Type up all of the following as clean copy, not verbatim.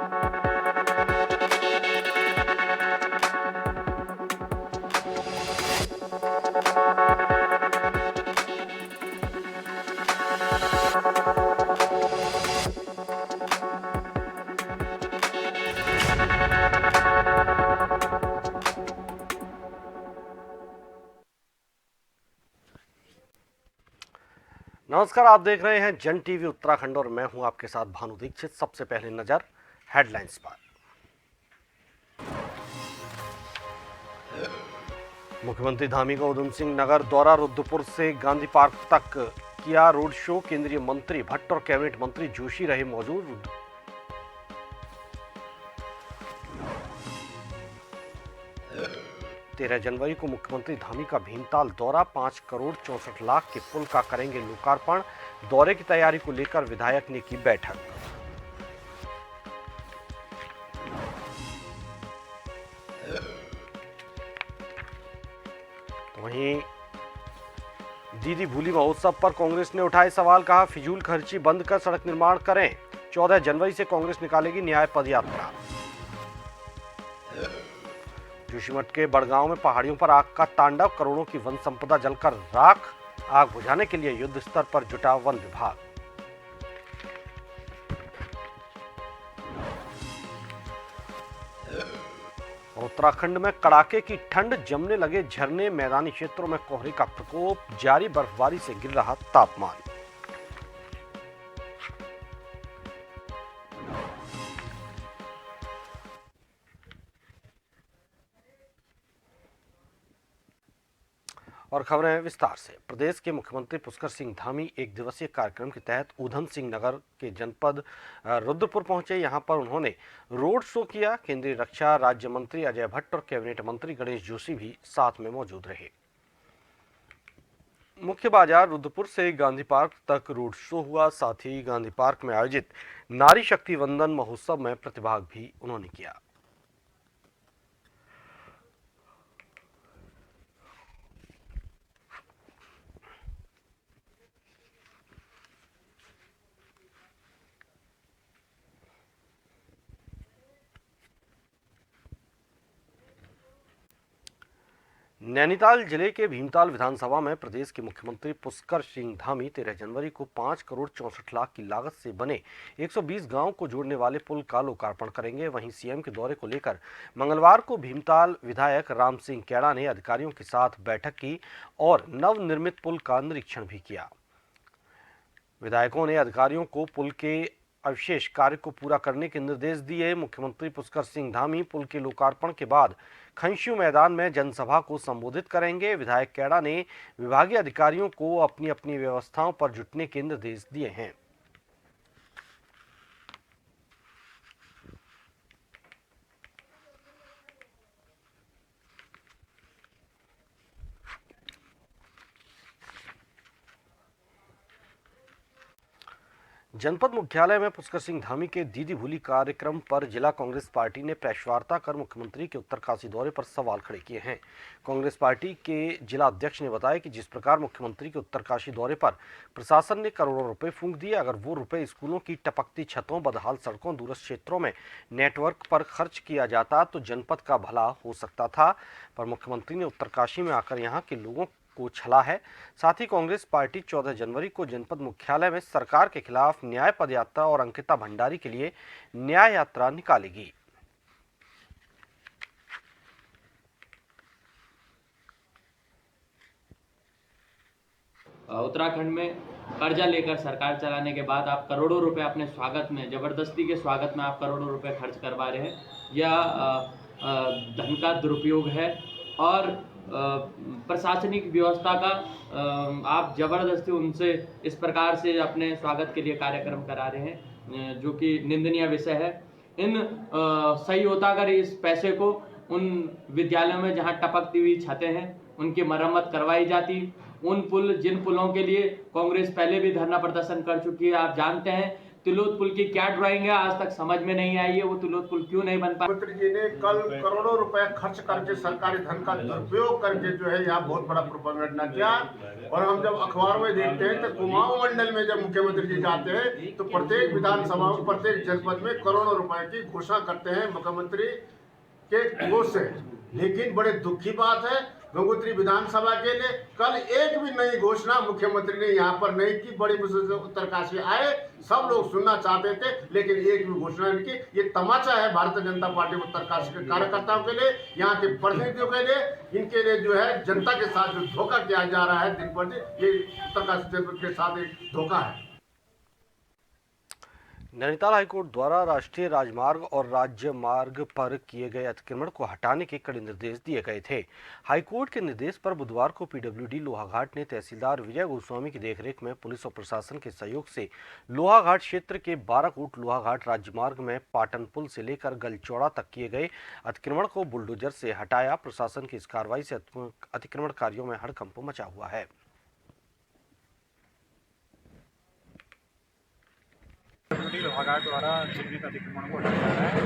नमस्कार, आप देख रहे हैं जन टीवी उत्तराखंड और मैं हूं आपके साथ भानु दीक्षित। सबसे पहले नजर हेडलाइंस पर। मुख्यमंत्री धामी का उधम सिंह नगर दौरा, रुद्रपुर से गांधी पार्क तक किया रोड शो। केंद्रीय मंत्री भट्ट और कैबिनेट मंत्री जोशी रहे मौजूद। 13 जनवरी को मुख्यमंत्री धामी का भीमताल दौरा, 5 करोड़ 64 लाख के पुल का करेंगे लोकार्पण। दौरे की तैयारी को लेकर विधायक ने की बैठक। वहीं दीदी भूली महोत्सव पर कांग्रेस ने उठाए सवाल, कहा फिजूल खर्ची बंद कर सड़क निर्माण करें। 14 जनवरी से कांग्रेस निकालेगी न्याय पदयात्रा। जोशीमठ के बड़गांव में पहाड़ियों पर आग का तांडव, करोड़ों की वन संपदा जलकर राख। आग बुझाने के लिए युद्ध स्तर पर जुटा वन विभाग। उत्तराखंड में कड़ाके की ठंड, जमने लगे झरने, मैदानी क्षेत्रों में कोहरे का प्रकोप जारी, बर्फबारी से गिर रहा तापमान। और खबरें विस्तार से। प्रदेश के मुख्यमंत्री पुष्कर सिंह धामी एक दिवसीय कार्यक्रम के तहत उधम सिंह नगर के जनपद रुद्रपुर पहुंचे। यहां पर उन्होंने रोड शो किया। केंद्रीय रक्षा राज्य मंत्री अजय भट्ट और कैबिनेट मंत्री गणेश जोशी भी साथ में मौजूद रहे। मुख्य बाजार रुद्रपुर से गांधी पार्क तक रोड शो हुआ। साथ ही गांधी पार्क में आयोजित नारी शक्ति वंदन महोत्सव में प्रतिभाग भी उन्होंने किया। नैनीताल जिले के भीमताल विधानसभा में प्रदेश के मुख्यमंत्री पुष्कर सिंह धामी 13 जनवरी को 5 करोड़ 64 लाख की लागत से बने 120 गांव को जोड़ने वाले पुल का लोकार्पण करेंगे। वहीं सीएम के दौरे को लेकर मंगलवार को भीमताल विधायक राम सिंह कैड़ा ने अधिकारियों के साथ बैठक की और नवनिर्मित पुल का निरीक्षण भी किया। विधायकों ने अधिकारियों को पुल के अवशेष कार्य को पूरा करने के निर्देश दिए। मुख्यमंत्री पुष्कर सिंह धामी पुल के लोकार्पण के बाद खंशु मैदान में जनसभा को संबोधित करेंगे। विधायक कैड़ा ने विभागीय अधिकारियों को अपनी अपनी व्यवस्थाओं पर जुटने के निर्देश दिए हैं। जनपद मुख्यालय में पुष्कर सिंह धामी के दीदी भूली कार्यक्रम पर जिला कांग्रेस पार्टी ने प्रेस वार्ता कर मुख्यमंत्री के उत्तरकाशी दौरे पर सवाल खड़े किए हैं। कांग्रेस पार्टी के जिला अध्यक्ष ने बताया कि जिस प्रकार मुख्यमंत्री के उत्तरकाशी दौरे पर प्रशासन ने करोड़ों रुपए फूंक दिए, अगर वो रुपए स्कूलों की टपकती छतों, बदहाल सड़कों, दूरस्थ क्षेत्रों में नेटवर्क पर खर्च किया जाता तो जनपद का भला हो सकता था। पर मुख्यमंत्री ने उत्तरकाशी में आकर यहाँ के लोगों को छला है। साथ ही कांग्रेस पार्टी 14 जनवरी को जनपद मुख्यालय में सरकार के खिलाफ न्याय पदयात्रा और अंकिता भंडारी के लिए न्याय यात्रा निकालेगी। उत्तराखंड में कर्जा लेकर सरकार चलाने के बाद आप करोड़ों रुपए अपने स्वागत में, जबरदस्ती के स्वागत में आप करोड़ों रुपए खर्च करवा रहे हैं। यह धन का दुरुपयोग है और प्रशासनिक व्यवस्था का आप जबरदस्ती उनसे इस प्रकार से अपने स्वागत के लिए कार्यक्रम करा रहे हैं, जो कि निंदनीय विषय है। सही होता अगर इस पैसे को उन विद्यालयों में जहां टपकती हुई छतें हैं उनकी मरम्मत करवाई जाती। जिन पुलों के लिए कांग्रेस पहले भी धरना प्रदर्शन कर चुकी है, आप जानते हैं तिलोत पुल की क्या ड्राइंग है आज तक समझ में नहीं आई है, वो तिलोत पुल क्यों नहीं बन पाया। मुख्यमंत्री जी ने कल करोड़ों रुपए खर्च करके सरकारी धन का दुरुपयोग करके जो है यहाँ बहुत बड़ा प्रोपेगेंडा किया। और हम जब अखबार में देखते हैं तो कुमाऊं मंडल में जब मुख्यमंत्री जी जाते हैं तो प्रत्येक विधानसभा में प्रत्येक जनपद में करोड़ों रुपए की घोषणा करते हैं मुख्यमंत्री के कोष से। लेकिन बड़े दुख की बात है, गंगोत्री विधानसभा के लिए कल एक भी नई घोषणा मुख्यमंत्री ने यहाँ पर नहीं की। बड़ी मुश्किल से उत्तरकाशी आए, सब लोग सुनना चाहते थे लेकिन एक भी घोषणा नहीं की। ये तमाचा है भारतीय जनता पार्टी उत्तरकाशी के कार्यकर्ताओं के लिए, यहाँ के प्रतिनिधियों के लिए। इनके लिए जो है जनता के साथ जो धोखा किया जा रहा है दिन पर दिन, ये उत्तरकाशी के साथ एक धोखा है। नैनीताल हाईकोर्ट द्वारा राष्ट्रीय राजमार्ग और राज्य मार्ग पर किए गए अतिक्रमण को हटाने के कड़े निर्देश दिए गए थे। हाईकोर्ट के निर्देश पर बुधवार को पीडब्ल्यूडी लोहाघाट ने तहसीलदार विजय गोस्वामी की देखरेख में पुलिस और प्रशासन के सहयोग से लोहाघाट क्षेत्र के 12 फुट लोहाघाट राजमार्ग में पाटन पुल से लेकर गलचौड़ा तक किए गए अतिक्रमण को बुलडोजर से हटाया। प्रशासन की इस कार्रवाई से अतिक्रमणकारियों में हड़कंप मचा हुआ है। लोहाघाट द्वारा चिन्हित अतिक्रमण को हटाया जा रहा है।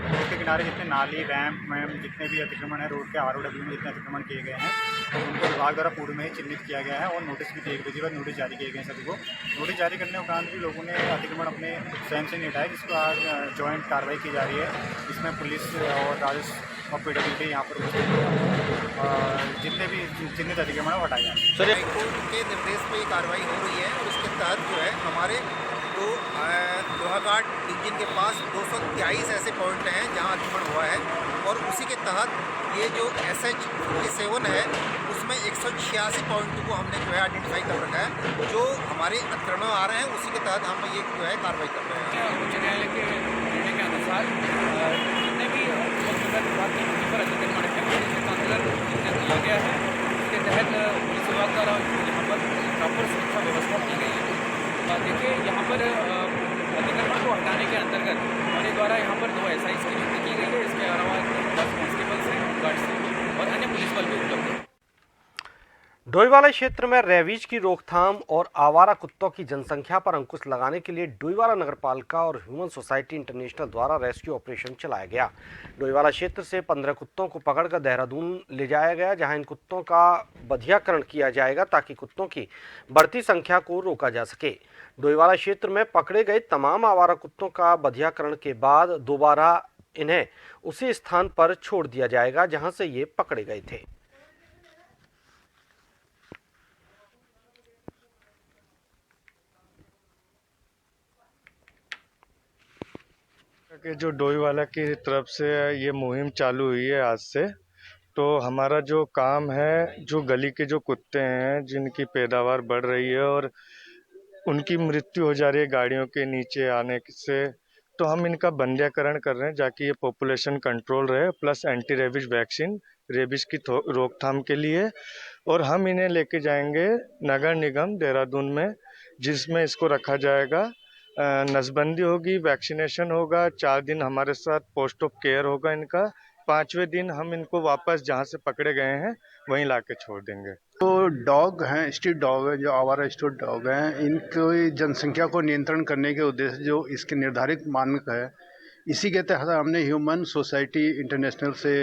रोड के किनारे जितने नाली रैम्प में जितने भी अतिक्रमण है, रोड के ROW में जितने अतिक्रमण किए गए हैं तो उनको विभाग द्वारा पूर्व में ही चिन्हित किया गया है और नोटिस भी दिए गए, नोटिस जारी किए गए हैं सभी को। नोटिस जारी करने उपरांत भी लोगों ने अतिक्रमण अपने स्वयं से नहीं हटाया, जिसको आज जॉइंट कार्रवाई की जा रही है। इसमें पुलिस और राजस्व और पीडब्ल्यूडी यहाँ पर जितने भी चिन्हित अतिक्रमण है वो हटाए जा रहे हैं। हाईकोर्ट के निर्देश पे ये कार्रवाई हो रही है और उसके तहत जो है हमारे तो लोहाघाट इंजन के पास 223 ऐसे पॉइंट हैं जहां अतिक्रमण हुआ है और उसी के तहत ये जो SH-47 है उसमें 186 पॉइंट को हमने जो है आइडेंटिफाई कर रखा है जो हमारे अतिक्रमण आ रहे हैं। उसी के तहत हम ये जो है कार्रवाई कर रहे हैं। उच्च न्यायालय के निर्णय के अनुसार जितने भी विभाग की नीति पर अतिक्रमण है उसका आंदोलन किया गया है। इसके तहत पुलिस विभाग द्वारा यहाँ पर प्रॉपर सुरक्षा व्यवस्था की गई है। देखिए यहाँ पर अतिक्रमण को हटाने के अंतर्गत हमारे द्वारा यहाँ पर 2 SIs की नियुक्ति की गई है। इसके अलावा 10 कांस्टेबल्स हैं, होमगार्ड्स हैं और अन्य पुलिस बल भी उपलब्ध है। डोईवाला क्षेत्र में रेबीज की रोकथाम और आवारा कुत्तों की जनसंख्या पर अंकुश लगाने के लिए डोईवाला नगरपालिका और ह्यूमन सोसाइटी इंटरनेशनल द्वारा रेस्क्यू ऑपरेशन चलाया गया। डोईवाला क्षेत्र से 15 कुत्तों को पकड़कर देहरादून ले जाया गया, जहां इन कुत्तों का बधियाकरण किया जाएगा ताकि कुत्तों की बढ़ती संख्या को रोका जा सके। डोईवाला क्षेत्र में पकड़े गए तमाम आवारा कुत्तों का बधियाकरण के बाद दोबारा इन्हें उसी स्थान पर छोड़ दिया जाएगा जहां से ये पकड़े गए थे। कि जो डोईवाला की तरफ से ये मुहिम चालू हुई है आज से, तो हमारा जो काम है, जो गली के जो कुत्ते हैं जिनकी पैदावार बढ़ रही है और उनकी मृत्यु हो जा रही है गाड़ियों के नीचे आने से, तो हम इनका बंध्याकरण कर रहे हैं ताकि ये पॉपुलेशन कंट्रोल रहे, plus anti rabies vaccine rabies की रोकथाम के लिए। और हम इन्हें लेके जाएंगे नगर निगम देहरादून में, जिसमें इसको रखा जाएगा। नसबंदी होगी, वैक्सीनेशन होगा, 4 दिन हमारे साथ पोस्ट ऑफ केयर होगा इनका। 5वें दिन हम इनको वापस जहाँ से पकड़े गए हैं वहीं लाके छोड़ देंगे। तो डॉग हैं, स्ट्रीट डॉग है, जो आवारा स्ट्रीट डॉग हैं, इनकी जनसंख्या को नियंत्रण करने के उद्देश्य जो इसके निर्धारित मानक है, इसी के तहत हमने ह्यूमन सोसाइटी इंटरनेशनल से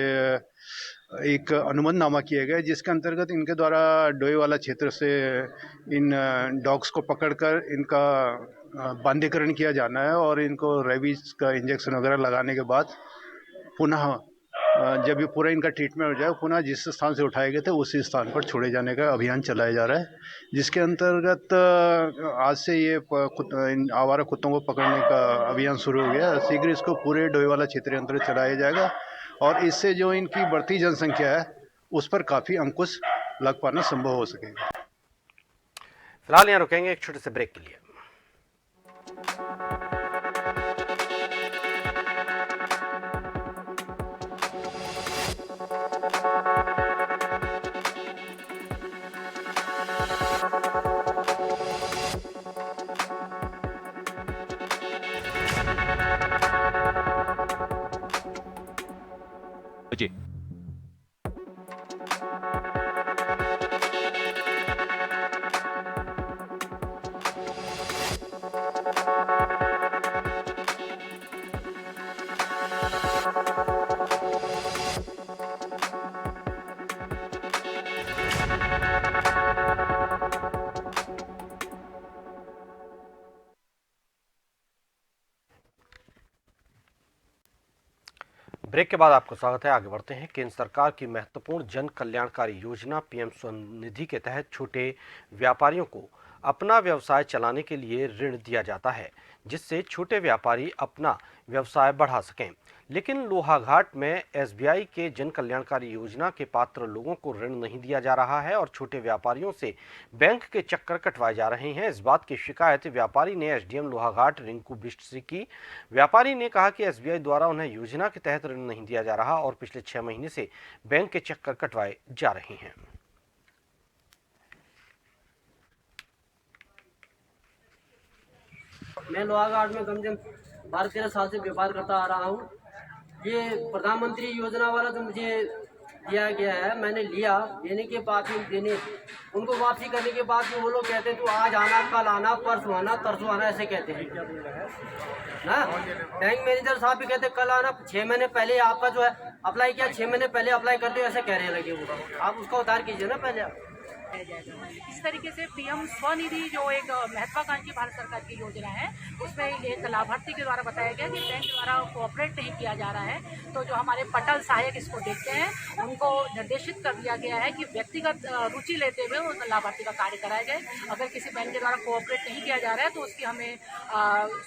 एक अनुबंधनामा किया गया, जिसके अंतर्गत इनके द्वारा डोईवाला क्षेत्र से इन डॉग्स को पकड़कर इनका बांधीकरण किया जाना है और इनको रेबीज का इंजेक्शन वगैरह लगाने के बाद पुनः जब ये पूरा इनका ट्रीटमेंट हो जाए, पुनः जिस स्थान से उठाए गए थे उसी स्थान पर छोड़े जाने का अभियान चलाया जा रहा है, जिसके अंतर्गत आज से ये इन आवारा कुत्तों को पकड़ने का अभियान शुरू हो गया। शीघ्र इसको पूरे डोईवाला क्षेत्र अंतर्गत चलाया जाएगा और इससे जो इनकी बढ़ती जनसंख्या है उस पर काफ़ी अंकुश लग पाना संभव हो सकेगा। फिलहाल यहाँ रुकेंगे एक छोटे से ब्रेक के लिए। जी ब्रेक के बाद आपको स्वागत है। आगे बढ़ते हैं। केंद्र सरकार की महत्वपूर्ण जन कल्याणकारी योजना पीएम स्वनिधि के तहत छोटे व्यापारियों को अपना व्यवसाय चलाने के लिए ऋण दिया जाता है, जिससे छोटे व्यापारी अपना व्यवसाय बढ़ा सकें। लेकिन लोहाघाट में एसबीआई के जन कल्याणकारी योजना के पात्र लोगों को ऋण नहीं दिया जा रहा है और छोटे व्यापारियों से बैंक के चक्कर कटवाए जा रहे हैं। इस बात की शिकायत व्यापारी ने एसडीएम लोहाघाट रिंकू बिष्ट से की। व्यापारी ने कहा कि एसबीआई द्वारा उन्हें योजना के तहत ऋण नहीं दिया जा रहा और पिछले 6 महीने से बैंक के चक्कर कटवाए जा रहे हैं। मैं लोहाघाट में कम से कम 12-13 साल से व्यापार करता आ रहा हूँ। ये प्रधानमंत्री योजना वाला जो मुझे दिया गया है, मैंने लिया। लेने के बाद उनको वापसी करने के बाद वो लोग कहते हैं तू आज आना, कल आना, परसों आना, तरसों आना, ऐसे कहते हैं ना। बैंक मैनेजर साहब भी कहते कल आना। 6 महीने पहले आपका जो है अप्लाई किया, 6 महीने पहले अप्लाई करते हो, ऐसे कह रहे लगे वो। आप उसका उतार कीजिए ना पहले। इस तरीके से पीएम स्वनिधि जो एक महत्वाकांक्षी भारत सरकार की योजना है, उसमें एक लाभार्थी के द्वारा बताया गया कि बैंक द्वारा कोऑपरेट नहीं किया जा रहा है। तो जो हमारे पटल सहायक इसको देखते हैं, उनको निर्देशित कर दिया गया है कि व्यक्तिगत रुचि लेते हुए उस लाभार्थी का कार्य कराया जाए। अगर किसी बैंक के द्वारा कोऑपरेट नहीं किया जा रहा है तो उसकी हमें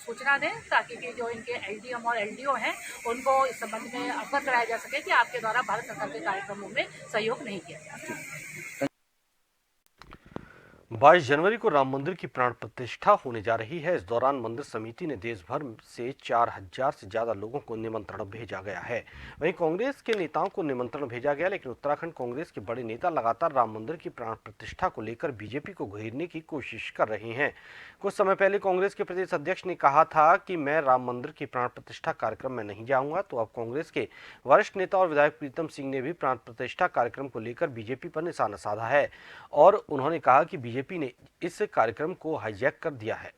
सूचना दें, ताकि कि जो इनके एलडीएम और एलडीओ हैं उनको इस संबंध में अवगत कराया जा सके कि आपके द्वारा भारत सरकार के कार्यक्रमों में सहयोग नहीं किया जा रहा है। 22 जनवरी को राम मंदिर की प्राण प्रतिष्ठा होने जा रही है। इस दौरान मंदिर समिति ने देश भर से 4000 से ज्यादा लोगों को निमंत्रण भेजा गया है। वहीं कांग्रेस के नेताओं को निमंत्रण भेजा गया, लेकिन उत्तराखंड कांग्रेस के बड़े नेता लगातार राम मंदिर की प्राण प्रतिष्ठा को लेकर बीजेपी को घेरने की कोशिश कर रहे हैं। कुछ समय पहले कांग्रेस के प्रदेश अध्यक्ष ने कहा था कि मैं राम मंदिर की प्राण प्रतिष्ठा कार्यक्रम में नहीं जाऊंगा, तो अब कांग्रेस के वरिष्ठ नेता और विधायक प्रीतम सिंह ने भी प्राण प्रतिष्ठा कार्यक्रम को लेकर बीजेपी पर निशाना साधा है और उन्होंने कहा कि बीजेपी ने इस कार्यक्रम को हाईजैक कर दिया है।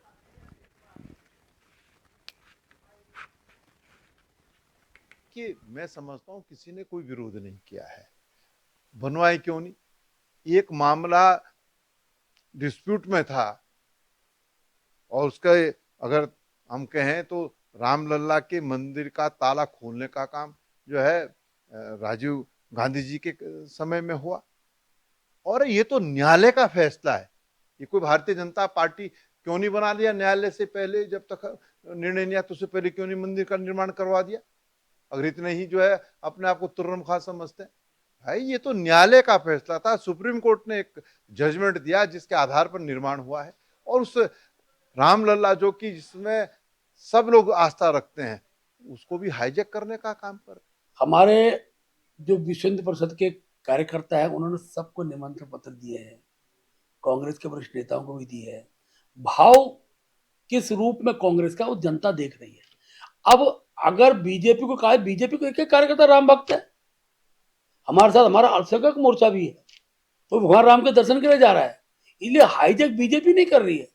कि मैं समझता हूं किसी ने कोई विरोध नहीं किया है, बनवाए क्यों नहीं। एक मामला डिस्प्यूट में था और उसका अगर हम कहें तो रामलला के मंदिर का ताला खोलने का काम जो है राजीव गांधी जी के समय में हुआ और ये तो न्यायालय का फैसला है। ये कोई भारतीय जनता पार्टी क्यों नहीं बना लिया न्यायालय से पहले, जब तक निर्णय नहीं आया तो उससे पहले क्यों नहीं मंदिर का निर्माण करवा दिया, अगर इतने ही जो है अपने आप को तुर्रमखा समझते हैं। भाई ये तो न्यायालय का फैसला था, सुप्रीम कोर्ट ने एक जजमेंट दिया जिसके आधार पर निर्माण हुआ है और उस रामलला जो कि जिसमें सब लोग आस्था रखते हैं उसको भी हाईजैक करने का काम कर। हमारे जो विश्व हिंदू परिषद के कार्यकर्ता है उन्होंने सबको निमंत्रण पत्र दिए हैं, कांग्रेस के वरिष्ठ नेताओं को भी दिए है। भाव किस रूप में कांग्रेस का वो जनता देख रही है। अब अगर बीजेपी को कहा, बीजेपी को एक कार्यकर्ता राम भक्त है, हमारे साथ हमारा अल्पसंख्यक मोर्चा भी है, तो भगवान राम के दर्शन के लिए जा रहा है, इसलिए हाईजैक बीजेपी नहीं कर रही है।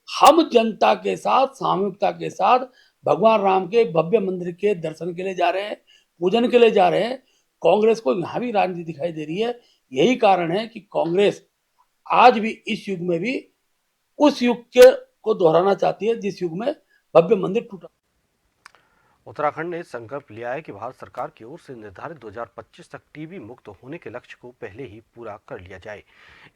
हम जनता के साथ सामूहिकता के साथ भगवान राम के भव्य मंदिर के दर्शन के लिए जा रहे हैं, पूजन के लिए जा रहे हैं। कांग्रेस को यहाँ भी राजनीति दिखाई दे रही है। यही कारण है कि कांग्रेस आज भी इस युग में भी उस युग के को दोहराना चाहती है जिस युग में भव्य मंदिर टूटा। उत्तराखंड ने संकल्प लिया है कि भारत सरकार की ओर से निर्धारित 2025 तक टीबी मुक्त होने के लक्ष्य को पहले ही पूरा कर लिया जाए।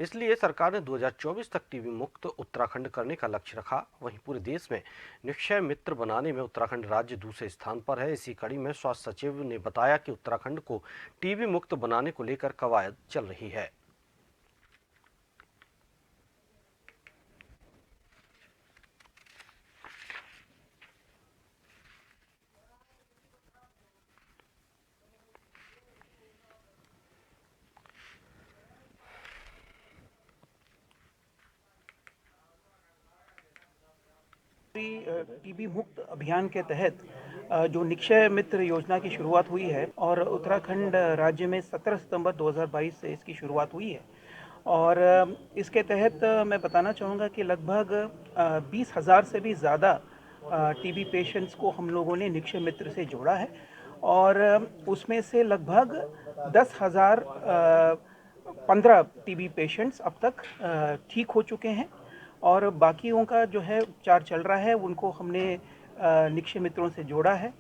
इसलिए सरकार ने 2024 तक टीबी मुक्त उत्तराखंड करने का लक्ष्य रखा। वहीं पूरे देश में निक्षय मित्र बनाने में उत्तराखंड राज्य दूसरे स्थान पर है। इसी कड़ी में स्वास्थ्य सचिव ने बताया कि उत्तराखंड को टीबी मुक्त बनाने को लेकर कवायद चल रही है। टीबी मुक्त अभियान के तहत जो निक्षय मित्र योजना की शुरुआत हुई है और उत्तराखंड राज्य में 17 सितंबर 2022 से इसकी शुरुआत हुई है और इसके तहत मैं बताना चाहूँगा कि लगभग 20,000 से भी ज़्यादा टीबी पेशेंट्स को हम लोगों ने निक्षय मित्र से जोड़ा है और उसमें से लगभग 10,015 टीबी पेशेंट्स अब तक ठीक हो चुके हैं और बाकियों का जो है उपचार चल रहा है, उनको हमने निक्षय मित्रों से जोड़ा है।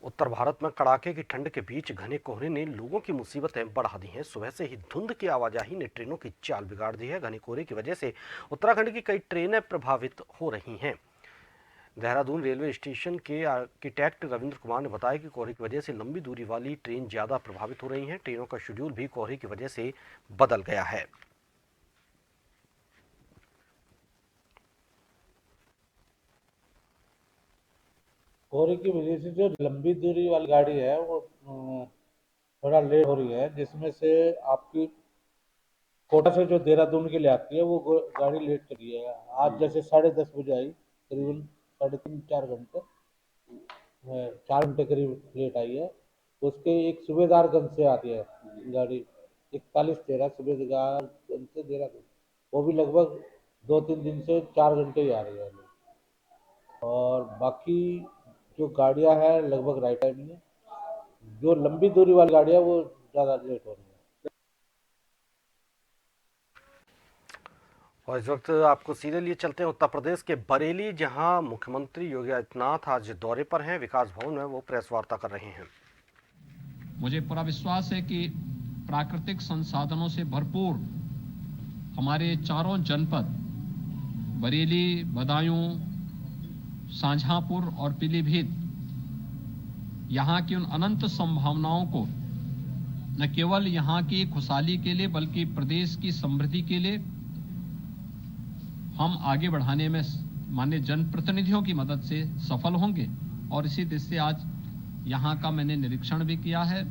उत्तर भारत में कड़ाके की ठंड के बीच घने कोहरे ने लोगों की मुसीबतें बढ़ा दी हैं। सुबह से ही धुंध की आवाजाही ने ट्रेनों की चाल बिगाड़ दी है। घने कोहरे की वजह से उत्तराखंड की कई ट्रेनें प्रभावित हो रही हैं। देहरादून रेलवे स्टेशन के आर्किटेक्ट रविंद्र कुमार ने बताया कि कोहरे की वजह से लंबी दूरी वाली ट्रेन ज्यादा प्रभावित हो रही हैं। ट्रेनों का शेड्यूल भी कोहरे की वजह से बदल गया है। कोहरे की वजह से जो लंबी दूरी वाली गाड़ी है वो थोड़ा लेट हो रही है, जिसमें से आपकी कोटा से जो देहरादून के लिए आती है वो गाड़ी लेट चली है। आज जैसे 10:30 बजे आई, करीबन 4 घंटे करीब लेट आई है। उसके एक सूबेदारगंज से आती है गाड़ी 4113 सूबेदारगंज से देहरादून, वो भी लगभग 2-3 दिन से 4 घंटे ही आ रही है। और बाकी जो गाड़ियां हैं लगभग राइट टाइम में, जो लंबी दूरी वाली गाड़ियां वो ज़्यादा लेट हो रही है। और इस वक्त आपको सीधे लिए चलते हैं उत्तर प्रदेश के बरेली, जहां मुख्यमंत्री योगी आदित्यनाथ आज दौरे पर हैं। विकास भवन में वो प्रेस वार्ता कर रहे हैं। मुझे पूरा विश्वास है कि प्राकृतिक संसाधनों से भरपूर हमारे चारों जनपद बरेली, बदायूं, शाहजहांपुर और पीलीभीत यहाँ की उन अनंत संभावनाओं को न केवल यहाँ की खुशहाली के लिए बल्कि प्रदेश की समृद्धि के लिए हम आगे बढ़ाने में माननीय जनप्रतिनिधियों की मदद से सफल होंगे। और इसी दृष्टि से आज यहाँ का मैंने निरीक्षण भी किया है।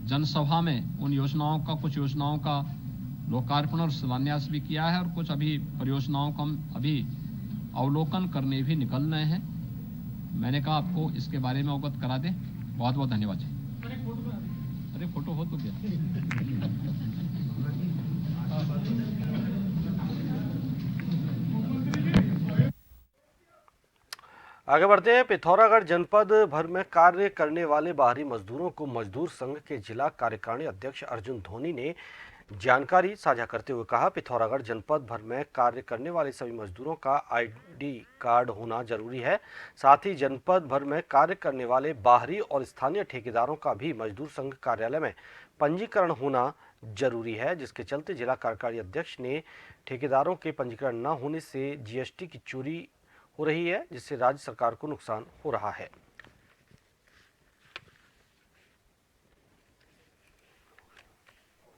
जनसभा में उन योजनाओं का, कुछ योजनाओं का लोकार्पण और शिलान्यास भी किया है और कुछ अभी परियोजनाओं का हम अभी अवलोकन करने भी निकल रहे हैं। मैंने कहा आपको इसके बारे में अवगत करा दें। बहुत बहुत धन्यवाद। अरे फोटो हो तो क्या। आगे बढ़ते हैं। पिथौरागढ़ जनपद भर में कार्य करने वाले बाहरी मजदूरों को मजदूर संघ के जिला कार्यकारिणी अध्यक्ष अर्जुन धोनी ने जानकारी साझा करते हुए कहा, पिथौरागढ़ जनपद भर में कार्य करने वाले सभी मजदूरों का आईडी कार्ड होना जरूरी है। साथ ही जनपद भर में कार्य करने वाले बाहरी और स्थानीय ठेकेदारों का भी मजदूर संघ कार्यालय में पंजीकरण होना जरूरी है, जिसके चलते जिला कार्यकारिणी अध्यक्ष ने ठेकेदारों के पंजीकरण न होने से जीएसटी की चोरी हो रही है, जिससे राज्य सरकार को नुकसान हो रहा है।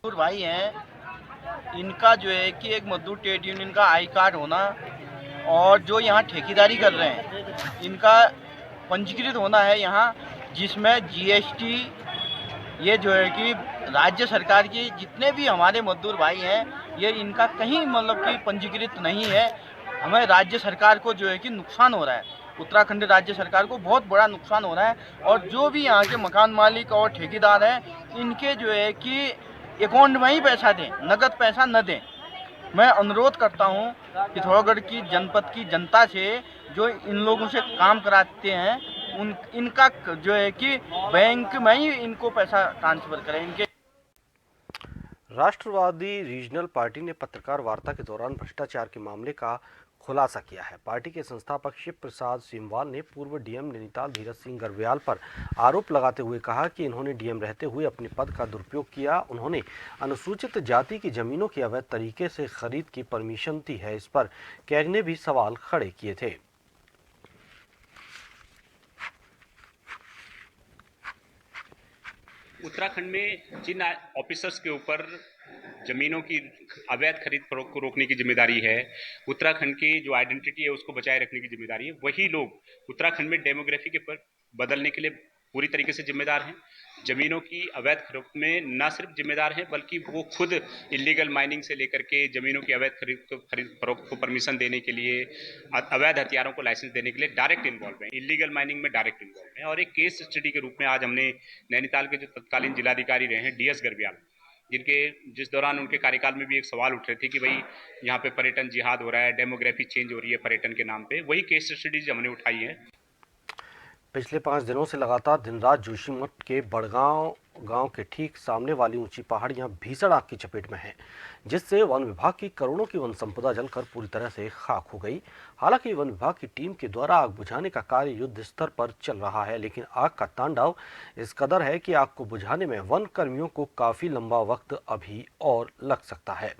मजदूर भाई हैं, इनका जो है कि एक मजदूर ट्रेड यूनियन का आई कार्ड होना और जो यहाँ ठेकेदारी कर रहे हैं इनका पंजीकृत होना है यहाँ, जिसमें जीएसटी ये जो है कि राज्य सरकार की जितने भी हमारे मजदूर भाई हैं ये इनका कहीं मतलब कि पंजीकृत नहीं है। हमें राज्य सरकार को जो है कि नुकसान हो रहा है, उत्तराखंड राज्य सरकार को बहुत बड़ा नुकसान हो रहा है। और जो भी यहाँ के मकान मालिक और ठेकेदार हैं इनके जो है कि अकाउंट में ही पैसा दें, नगद पैसा न दें। मैं अनुरोध करता हूँ पिथौरागढ़ की जनपद की जनता से, जो इन लोगों से काम कराते हैं इनका जो है कि बैंक में ही इनको पैसा ट्रांसफर करें। इनके राष्ट्रवादी रीजनल पार्टी ने पत्रकार वार्ता के दौरान भ्रष्टाचार के मामले का खुलासा किया है। पार्टी के संस्थापक शिव प्रसाद सीमवाल ने पूर्व डीएम नैनीताल धीरज सिंह गर्ब्याल पर आरोप लगाते हुए कहा कि इन्होंने डीएम रहते हुए अपने पद का दुरुपयोग किया। उन्होंने अनुसूचित जाति की जमीनों की अवैध तरीके से खरीद की परमिशन दी है। इस पर कैग ने भी सवाल खड़े किए थे। उत्तराखंड में जिन ऑफिसर्स के ऊपर जमीनों की अवैध खरीद फरोख्त को रोकने की जिम्मेदारी है, उत्तराखंड की जो आइडेंटिटी है उसको बचाए रखने की जिम्मेदारी है, वही लोग उत्तराखंड में डेमोग्राफी के पर बदलने के लिए पूरी तरीके से जिम्मेदार हैं। जमीनों की अवैध खरीद में न सिर्फ जिम्मेदार हैं बल्कि वो खुद इलीगल माइनिंग से लेकर के जमीनों की अवैध खरीद फरोख्त को परमिशन देने के लिए, अवैध हथियारों को लाइसेंस देने के लिए डायरेक्ट इन्वॉल्व हैं, इलीगल माइनिंग में डायरेक्ट इन्वॉल्व हैं। और एक केस स्टडी के रूप में आज हमने नैनीताल के जो तत्कालीन जिलाधिकारी रहे हैं डीएस गर्ब्याल, जिस दौरान उनके कार्यकाल में भी एक सवाल उठ रहे थे कि भाई यहाँ पे पर्यटन जिहाद हो रहा है, डेमोग्राफी चेंज हो रही है पर्यटन के नाम पे, वही केस स्टडीज हमने उठाई है। पिछले 5 दिनों से लगातार दिन रात जोशीमठ के बड़गांव गांव के ठीक सामने वाली ऊंची पहाड़ियां भीषण आग की चपेट में हैं, जिससे वन विभाग की करोड़ों की वन संपदा जलकर पूरी तरह से खाक हो गई। हालांकि वन विभाग की टीम के द्वारा आग बुझाने का कार्य युद्ध स्तर पर चल रहा है, लेकिन आग का तांडव इस कदर है कि आग को बुझाने में वन कर्मियों को काफी लंबा वक्त अभी और लग सकता है।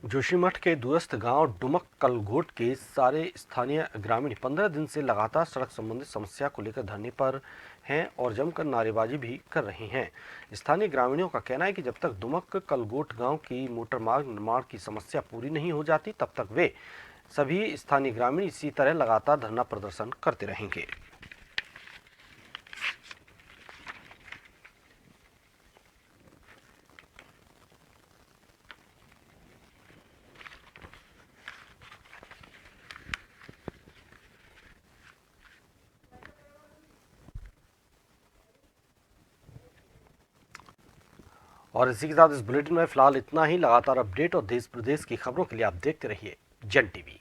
जोशीमठ के दूरस्थ गांव डुमक कलघोट के सारे स्थानीय ग्रामीण 15 दिन से लगातार सड़क संबंधित समस्या को लेकर धरने पर हैं और जमकर नारेबाजी भी कर रहे हैं। स्थानीय ग्रामीणों का कहना है कि जब तक डुमक कलघोट गांव की मोटर मार्ग निर्माण की समस्या पूरी नहीं हो जाती, तब तक वे सभी स्थानीय ग्रामीण इसी तरह लगातार धरना प्रदर्शन करते रहेंगे। और इसी के साथ इस बुलेटिन में फिलहाल इतना ही। लगातार अपडेट और देश प्रदेश की खबरों के लिए आप देखते रहिए जन टीवी।